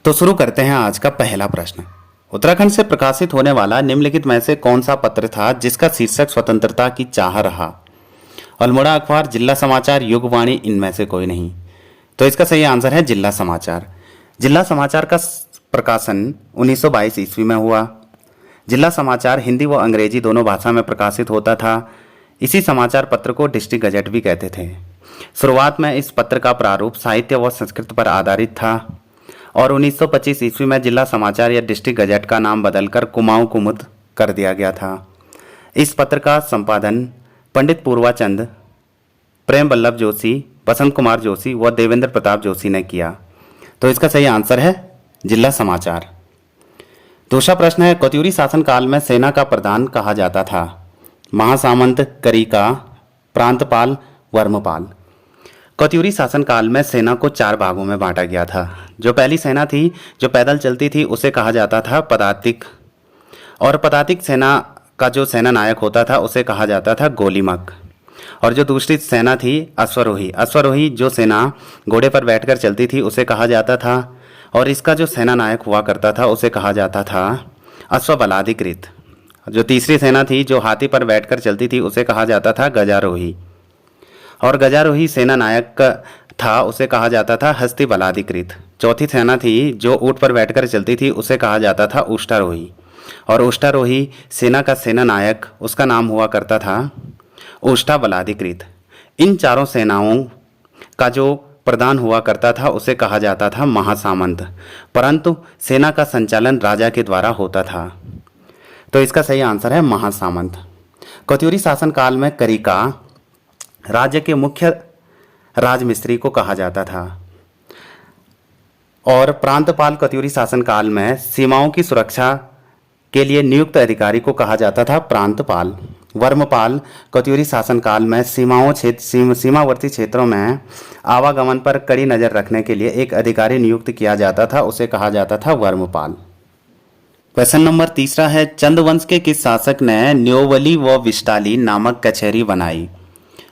तो शुरू करते हैं आज का पहला प्रश्न। उत्तराखंड से प्रकाशित होने वाला निम्नलिखित में से कौन सा पत्र था जिसका शीर्षक स्वतंत्रता की चाह रहा? अल्मोड़ा अखबार, जिला समाचार, युगवाणी, इनमें से कोई नहीं। तो इसका सही आंसर है जिला समाचार। जिला समाचार का प्रकाशन 1922 ईस्वी में हुआ। जिला समाचार हिंदी व अंग्रेजी दोनों भाषा में प्रकाशित होता था। इसी समाचार पत्र को डिस्ट्रिक्ट गजेट भी कहते थे। शुरुआत में इस पत्र का प्रारूप साहित्य व संस्कृत पर आधारित था और 1925 ईस्वी में जिला समाचार या डिस्ट्रिक्ट गजेट का नाम बदलकर कुमाऊं कुमुद कर दिया गया था। इस पत्र का संपादन पंडित पूर्वाचंद, प्रेम वल्लभ जोशी, बसंत कुमार जोशी व देवेंद्र प्रताप जोशी ने किया। तो इसका सही आंसर है जिला समाचार। दूसरा प्रश्न है, कत्यूरी शासनकाल में सेना का प्रधान कहा जाता था? महासामंत, करिका, प्रांतपाल, वर्मपाल। कत्यूरी शासनकाल में सेना को 4 भागों में बांटा गया था। जो पहली सेना थी जो पैदल चलती थी उसे कहा जाता था पदातिक, और पदातिक सेना का जो सेना नायक होता था उसे कहा जाता था गोलीमक। और जो दूसरी सेना थी अश्वरोही, अश्वरोही जो सेना घोड़े पर बैठकर चलती थी उसे कहा जाता था, और इसका जो सेना नायक हुआ करता था उसे कहा जाता था अश्वबलाधिकृत। जो तीसरी सेना थी जो हाथी पर बैठकर चलती थी उसे कहा जाता था गजारोही, और गजारोही सेना नायक था उसे कहा जाता था हस्ती बलाधिकृत। चौथी सेना थी जो ऊंट पर बैठकर चलती थी उसे कहा जाता था उष्टारोही, और उष्टारोही सेना का सेना नायक उसका नाम हुआ करता था उष्टा बलाधिकृत। इन चारों सेनाओं का जो प्रधान हुआ करता था उसे कहा जाता था महासामंत, परंतु सेना का संचालन राजा के द्वारा होता था। तो इसका सही आंसर है महासामंत। कत्यूरी शासनकाल में करिका राज्य के मुख्य राजमिस्त्री को कहा जाता था, और प्रांतपाल कत्यूरी शासनकाल में सीमाओं की सुरक्षा के लिए नियुक्त अधिकारी को कहा जाता था प्रांतपाल। वर्मपाल कत्यूरी शासनकाल में सीमावर्ती क्षेत्रों में आवागमन पर कड़ी नजर रखने के लिए एक अधिकारी नियुक्त किया जाता था, उसे कहा जाता था वर्मपाल। क्वेश्चन नंबर तीसरा है, चंदवंश के किस शासक ने न्योवली व विष्टाली नामक कचहरी बनाई?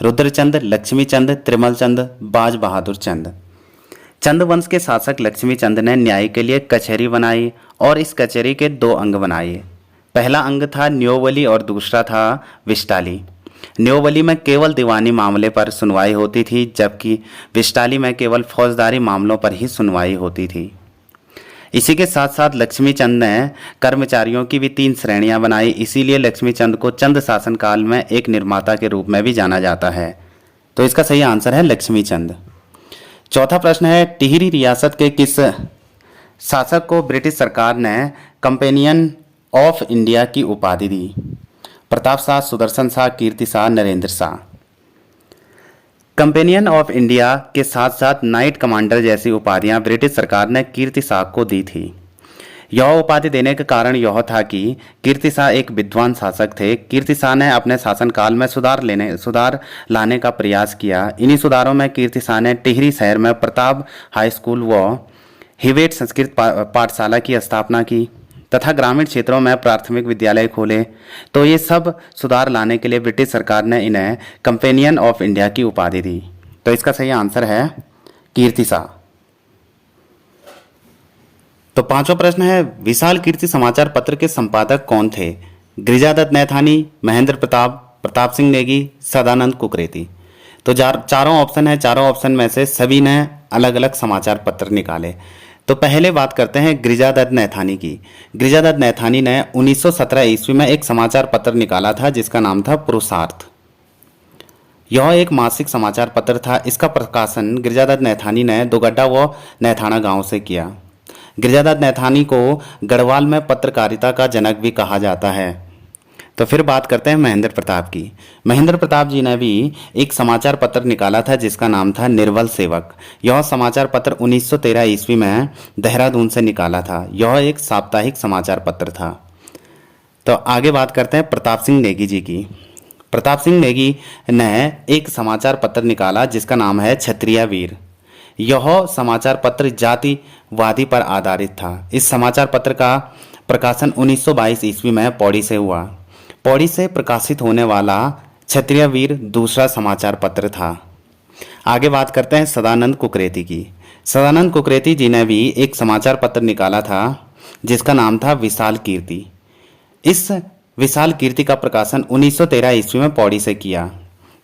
रुद्रचंद, लक्ष्मीचंद, त्रिमलचंद, बाज बहादुर चंद। चंदवंश के शासक लक्ष्मीचंद ने न्याय के लिए कचहरी बनाई और इस कचहरी के 2 अंग बनाए। पहला अंग था न्योवली और दूसरा था विष्टाली। न्योवली में केवल दीवानी मामले पर सुनवाई होती थी, जबकि विष्टाली में केवल फौजदारी मामलों पर ही सुनवाई होती थी। इसी के साथ साथ लक्ष्मीचंद ने कर्मचारियों की भी 3 श्रेणियां बनाई, इसीलिए लक्ष्मीचंद को चंद शासनकाल में एक निर्माता के रूप में भी जाना जाता है। तो इसका सही आंसर है लक्ष्मीचंद। चौथा प्रश्न है, टिहरी रियासत के किस शासक को ब्रिटिश सरकार ने कंपेनियन ऑफ इंडिया की उपाधि दी? Pratap Shah, Sudarshan Shah, Kirti Shah, Narendra Shah. Companion of India के साथ साथ नाइट कमांडर जैसी उपाधियां ब्रिटिश सरकार ने कीर्ति शाह को दी थी। यह उपाधि देने का कारण यह था कि कीर्ति शाह एक विद्वान शासक थे। कीर्ति शाह ने अपने शासनकाल में सुधार लाने का प्रयास किया। इन्हीं सुधारों में कीर्ति शाह ने टिहरी शहर में प्रताप हाई स्कूल व हिवेट संस्कृत पाठशाला की स्थापना की तथा ग्रामीण क्षेत्रों में प्राथमिक विद्यालय खोले। तो ये सब सुधार लाने के लिए ब्रिटिश सरकार ने इन्हें कंपेनियन ऑफ इंडिया की उपाधि दी। तो इसका सही आंसर है कीर्ति शाह। तो पांचवा प्रश्न है, विशाल कीर्ति समाचार पत्र के संपादक कौन थे? गिरिजादत्त नैथानी, महेंद्र प्रताप, प्रताप सिंह नेगी, सदानंद कुकरेती। तो चारों ऑप्शन है, चारों ऑप्शन में से सभी ने अलग अलग समाचार पत्र निकाले। तो पहले बात करते हैं गिरिजादत्त नैथानी की। गिरिजादत्त नैथानी ने 1917 ईस्वी में एक समाचार पत्र निकाला था जिसका नाम था पुरुषार्थ। यह एक मासिक समाचार पत्र था। इसका प्रकाशन गिरिजादत्त नैथानी ने दोगड्डा व नैथाना गांव से किया। गिरिजादत्त नैथानी को गढ़वाल में पत्रकारिता का जनक भी कहा जाता है। तो फिर बात करते हैं महेंद्र प्रताप की। महेंद्र प्रताप जी ने भी एक समाचार पत्र निकाला था जिसका नाम था निर्बल सेवक। यह समाचार पत्र 1913 ईस्वी में देहरादून से निकाला था। यह एक साप्ताहिक समाचार पत्र था। तो आगे बात करते हैं प्रताप सिंह नेगी जी की। प्रताप सिंह नेगी ने एक समाचार पत्र निकाला जिसका नाम है क्षत्रिय वीर। यह समाचार पत्र जातिवादी पर आधारित था। इस समाचार पत्र का प्रकाशन 1922 ईस्वी में पौड़ी से हुआ। पौड़ी से प्रकाशित होने वाला क्षत्रिय वीर दूसरा समाचार पत्र था। आगे बात करते हैं सदानंद कुकरेती की। सदानंद कुकरेती जी ने भी एक समाचार पत्र निकाला था जिसका नाम था विशाल कीर्ति। इस विशाल कीर्ति का प्रकाशन 1913 ईस्वी में पौड़ी से किया।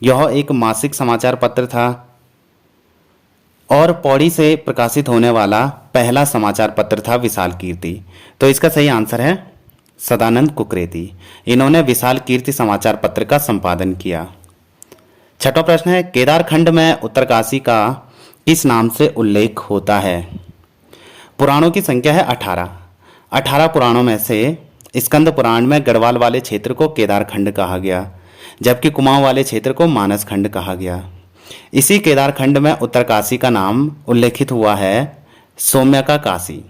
यह एक मासिक समाचार पत्र था और पौड़ी से प्रकाशित होने वाला पहला समाचार पत्र था विशाल कीर्ति। तो इसका सही आंसर है सदानंद कुकरेती। इन्होंने विशाल कीर्ति समाचार पत्र का संपादन किया। छठवां प्रश्न है, केदारखंड में उत्तरकाशी का किस नाम से उल्लेख होता है? पुराणों की संख्या है 18। 18 पुराणों में से स्कंद पुराण में गढ़वाल वाले क्षेत्र को केदारखंड कहा गया, जबकि कुमाऊं वाले क्षेत्र को मानसखंड कहा गया। इसी केदारखंड में उत्तरकाशी का नाम उल्लेखित हुआ है सौम्यका काशी।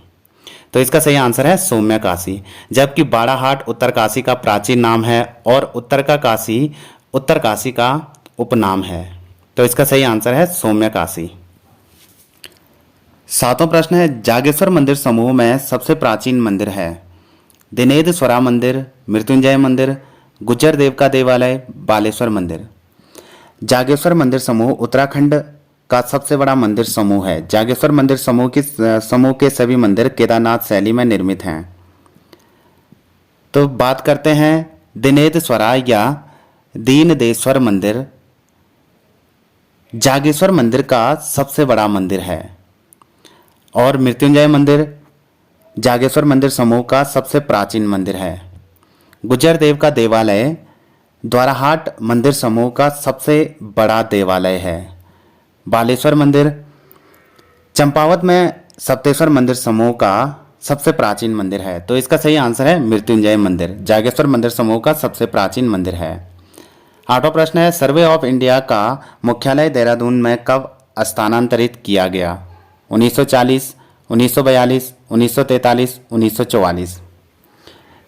तो इसका सही आंसर है सौम्यकाशी, जबकि बाड़ाहाट उत्तरकाशी का प्राचीन नाम है और उत्तरकाशी उत्तरकाशी का उपनाम है। तो इसका सही आंसर है सौम्यकाशी। सातवां प्रश्न है, जागेश्वर मंदिर समूह में सबसे प्राचीन मंदिर है? दिनेद स्वरा मंदिर, मृत्युंजय मंदिर, गुज्जर देव का देवालय, बालेश्वर मंदिर। जागेश्वर मंदिर समूह उत्तराखंड का सबसे बड़ा मंदिर समूह है। जागेश्वर मंदिर समूह के सभी मंदिर केदारनाथ शैली में निर्मित हैं। तो बात करते हैं दिनेद स्वरा या दीनदेश्वर मंदिर जागेश्वर मंदिर का सबसे बड़ा मंदिर है और मृत्युंजय मंदिर जागेश्वर मंदिर समूह का सबसे प्राचीन मंदिर है। गुज्जर देव का देवालय द्वाराहाट मंदिर समूह का सबसे बड़ा देवालय है। बालेश्वर मंदिर चंपावत में सप्तेश्वर मंदिर समूह का सबसे प्राचीन मंदिर है। तो इसका सही आंसर है मृत्युंजय मंदिर, जागेश्वर मंदिर समूह का सबसे प्राचीन मंदिर है। आठवां प्रश्न है, सर्वे ऑफ इंडिया का मुख्यालय देहरादून में कब स्थानांतरित किया गया? 1940, 1942, 1943, 1944।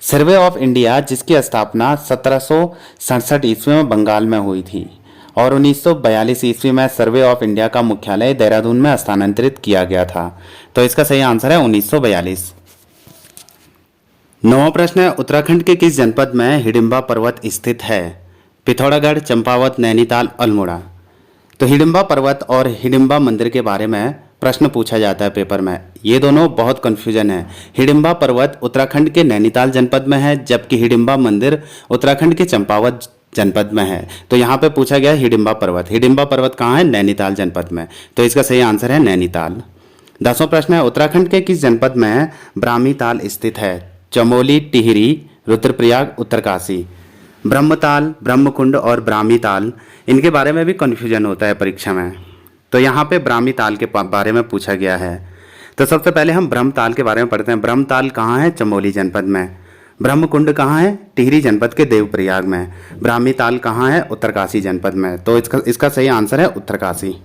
सर्वे ऑफ इंडिया जिसकी स्थापना 1767 ईस्वी में बंगाल में हुई थी और 1942 ईस्वी में सर्वे ऑफ इंडिया का मुख्यालय देहरादून में स्थानांतरित किया गया था। तो इसका सही आंसर है 1942। नौवां प्रश्न है, उत्तराखंड के किस जनपद में हिडिंबा पर्वत स्थित है? पिथौरागढ़, चंपावत, नैनीताल, अल्मोड़ा। तो हिडिंबा पर्वत और हिडिंबा मंदिर के बारे में प्रश्न पूछा जाता है पेपर में। ये दोनों बहुत कंफ्यूजन है। हिडिंबा पर्वत उत्तराखंड के नैनीताल जनपद में है, जबकि हिडिंबा मंदिर उत्तराखंड के चंपावत जनपद में है। तो यहाँ पे पूछा गया हिडिंबा पर्वत। हिडिंबा पर्वत कहाँ है? नैनीताल जनपद में। तो इसका सही आंसर है नैनीताल। 10वां प्रश्न है, उत्तराखंड के किस जनपद में ब्राह्मीताल स्थित है? चमोली, टिहरी, रुद्रप्रयाग, उत्तरकाशी। ब्रह्मताल, ब्रह्मकुंड और ब्राह्मीताल, इनके बारे में भी कन्फ्यूजन होता है परीक्षा में। तो यहाँ पे ब्राह्मीताल के बारे में पूछा गया है। तो सबसे पहले हम ब्रह्मताल के बारे में पढ़ते हैं। ब्रह्मताल कहाँ है? चमोली जनपद में। ब्रह्मकुंड कहाँ है? टिहरी जनपद के देवप्रयाग में। ब्राह्मीताल कहाँ है? उत्तरकाशी जनपद में। तो इसका सही आंसर है उत्तरकाशी।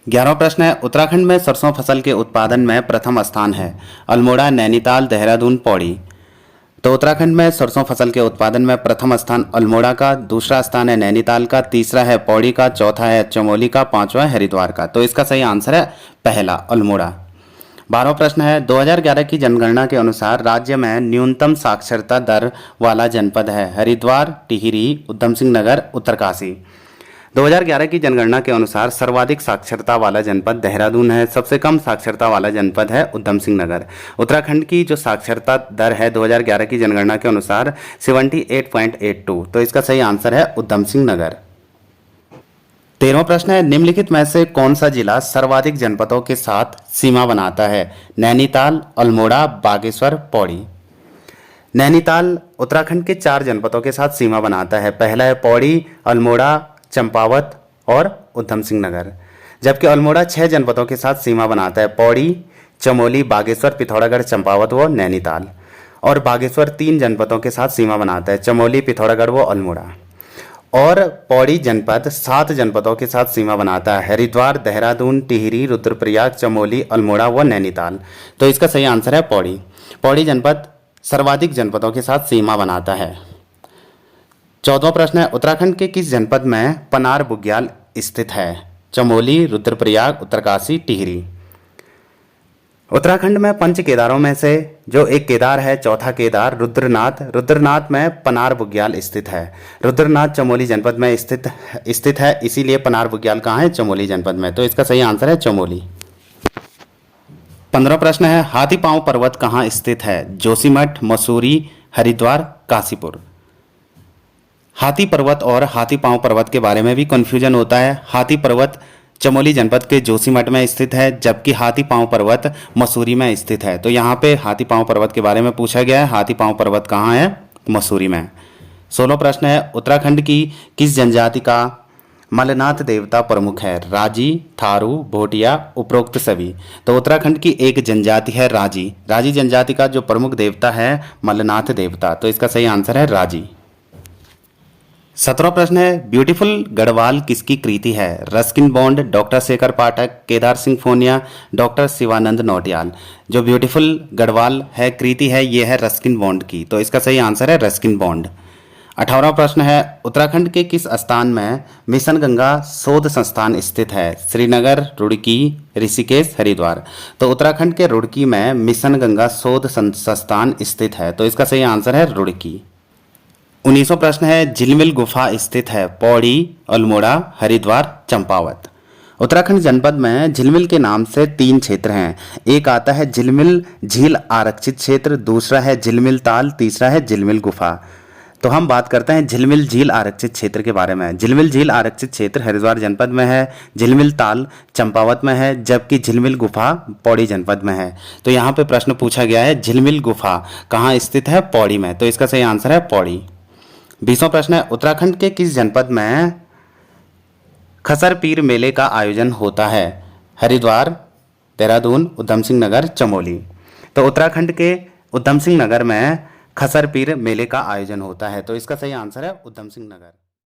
11वां प्रश्न है, उत्तराखंड में सरसों फसल के उत्पादन में प्रथम स्थान है? अल्मोड़ा, नैनीताल, देहरादून, पौड़ी। तो उत्तराखंड में सरसों फसल के उत्पादन में प्रथम स्थान अल्मोड़ा का, दूसरा स्थान है नैनीताल का, तीसरा है पौड़ी का, चौथा है चमोली का, पांचवा है हरिद्वार का। तो इसका सही आंसर है पहला, अल्मोड़ा। 12वां प्रश्न है, 2011 की जनगणना के अनुसार राज्य में न्यूनतम साक्षरता दर वाला जनपद है? हरिद्वार, टिहरी, उधम सिंह नगर, उत्तरकाशी। 2011 की जनगणना के अनुसार सर्वाधिक साक्षरता वाला जनपद देहरादून है, सबसे कम साक्षरता वाला जनपद है उधम सिंह नगर। उत्तराखंड की जो साक्षरता दर है 2011 की जनगणना के अनुसार 78.82। तो इसका सही आंसर है उधम सिंह नगर। 13वां प्रश्न है, निम्नलिखित में से कौन सा जिला सर्वाधिक जनपदों के साथ सीमा बनाता है? नैनीताल, अल्मोड़ा, बागेश्वर, पौड़ी। नैनीताल उत्तराखंड के 4 जनपदों के साथ सीमा बनाता है। पहला है पौड़ी, अल्मोड़ा, चंपावत और उधम सिंह नगर, जबकि अल्मोड़ा 6 जनपदों के साथ सीमा बनाता है। पौड़ी, चमोली, बागेश्वर, पिथौरागढ़, चंपावत व नैनीताल। और बागेश्वर 3 जनपदों के साथ सीमा बनाता है, चमोली, पिथौरागढ़ व अल्मोड़ा। और पौड़ी जनपद 7 जनपदों के साथ सीमा बनाता है, हरिद्वार, देहरादून, टिहरी, रुद्रप्रयाग, चमोली, अल्मोड़ा व नैनीताल। तो इसका सही आंसर है पौड़ी। पौड़ी जनपद सर्वाधिक जनपदों के साथ सीमा बनाता है। 14वां प्रश्न है, उत्तराखंड के किस जनपद में पनार बुग्याल स्थित है? चमोली, रुद्रप्रयाग, उत्तरकाशी, टिहरी। उत्तराखंड में पंच केदारों में से जो एक केदार है, चौथा केदार रुद्रनाथ। रुद्रनाथ में पनार बुग्याल स्थित है। रुद्रनाथ चमोली जनपद में स्थित है, इसीलिए पनार बुग्याल कहाँ है? चमोली जनपद में। तो इसका सही आंसर है चमोली। 15 प्रश्न है, हाथी पांव पर्वत कहाँ स्थित है? जोशीमठ, मसूरी, हरिद्वार, काशीपुर। हाथी पर्वत और हाथी पांव पर्वत के बारे में भी कन्फ्यूजन होता है। हाथी पर्वत चमोली जनपद के जोशीमठ में स्थित है, जबकि हाथी पांव पर्वत मसूरी में स्थित है। तो यहाँ पे हाथी पांव पर्वत के बारे में पूछा गया है। हाथी पांव पर्वत कहाँ है? मसूरी में। 16 प्रश्न है, उत्तराखंड की किस जनजाति का मलनाथ देवता प्रमुख है? राजी, थारू, भोटिया, उपरोक्त सभी। तो उत्तराखंड की एक जनजाति है राजी। राजी जनजाति का जो प्रमुख देवता है मलनाथ देवता। तो इसका सही आंसर है राजी। 17 प्रश्न है, ब्यूटीफुल गढ़वाल किसकी कृति है? रस्किन बॉन्ड, डॉक्टर शेखर पाठक, केदार सिंह फोनिया, डॉक्टर शिवानंद नौटियाल। जो ब्यूटीफुल गढ़वाल है कृति है, ये है रस्किन बॉन्ड की। तो इसका सही आंसर है रस्किन बॉन्ड। 18वां प्रश्न है, उत्तराखंड के किस स्थान में मिशन गंगा शोध संस्थान स्थित है? श्रीनगर, रुड़की, ऋषिकेश, हरिद्वार। तो उत्तराखंड के रुड़की में मिशन गंगा शोध संस्थान स्थित है। तो इसका सही आंसर है रुड़की। 19वां प्रश्न है, झिलमिल गुफा स्थित है? पौड़ी, अल्मोड़ा, हरिद्वार, चंपावत। उत्तराखंड जनपद में झिलमिल के नाम से 3 क्षेत्र हैं। एक आता है झिलमिल झील आरक्षित क्षेत्र, दूसरा है झिलमिल ताल, तीसरा है झिलमिल गुफा। तो हम बात करते हैं झिलमिल झील आरक्षित क्षेत्र के बारे में। झिलमिल झील आरक्षित क्षेत्र हरिद्वार जनपद में है, झिलमिल ताल चंपावत में है, जबकि झिलमिल गुफा पौड़ी जनपद में है। तो यहाँ पे प्रश्न पूछा गया है झिलमिल गुफा कहाँ स्थित है? पौड़ी में। तो इसका सही आंसर है पौड़ी। 20वां प्रश्न है, उत्तराखंड के किस जनपद में खसर पीर मेले का आयोजन होता है? हरिद्वार, देहरादून, उधम सिंह नगर, चमोली। तो उत्तराखंड के उधम सिंह नगर में खसर पीर मेले का आयोजन होता है। तो इसका सही आंसर है उधम सिंह नगर।